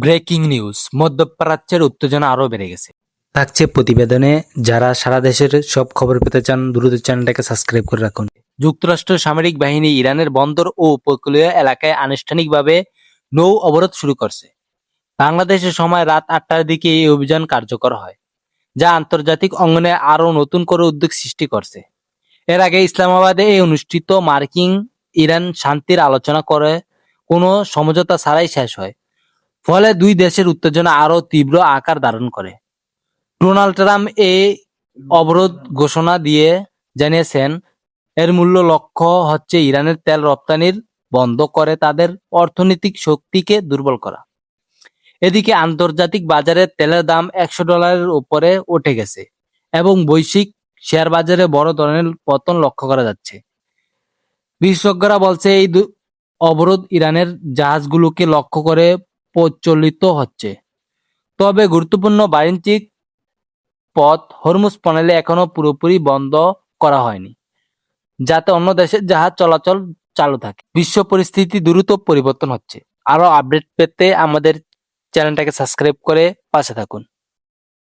Breaking news, মধ্যপ্রাচ্যের উত্তেজনা আরও বেড়ে গেছে। থাকছে প্রতিবেদনে। যারা সারা দেশের সব খবর পেতে চান দ্রুত চ্যানেলটাকে সাবস্ক্রাইব করে রাখুন। যুক্তরাষ্ট্রের সামরিক বাহিনী ইরানের বন্দর ও উপকূলীয় এলাকায় আনুষ্ঠানিকভাবে নৌ অবরোধ শুরু করছে। বাংলাদেশের সময় রাত ৮টার দিকে এই অভিযান কার্যকর হয়, যা আন্তর্জাতিক অঙ্গনে আরও নতুন করে উদ্বেগ সৃষ্টি করছে। এর আগে ইসলামাবাদে এই অনুষ্ঠিত মার্কিন ইরান শান্তির আলোচনা করে কোনো সমঝোতা ছাড়াই শেষ হয়। ফলে দুই দেশের উত্তেজনা আরও তীব্র আকার ধারণ করে। ডোনাল্ড ট্রাম্প এই অবরোধ ঘোষণা দিয়ে জানিয়েছেন, এর মূল লক্ষ্য হচ্ছে ইরানের তেল রপ্তানির বন্ধ করে তাদের অর্থনৈতিক শক্তিকে দুর্বল করা। এদিকে আন্তর্জাতিক বাজারে তেলের দাম $100 উপরে উঠে গেছে এবং বৈশ্বিক শেয়ার বাজারে বড় ধরনের পতন লক্ষ্য করা যাচ্ছে। বিশেষজ্ঞরা বলছে এই অবরোধ ইরানের জাহাজগুলোকে লক্ষ্য করে প্রচলিত হচ্ছে। তবে গুরুত্বপূর্ণ বাণিজ্যিক পথ হরমুজ প্রণালী এখনো পুরোপুরি বন্ধ করা হয়নি, যাতে অন্য দেশের জাহাজ চলাচল চালু থাকে। বিশ্ব পরিস্থিতি দ্রুত পরিবর্তন হচ্ছে। আরো আপডেট পেতে আমাদের চ্যানেলটাকে সাবস্ক্রাইব করে পাশে থাকুন।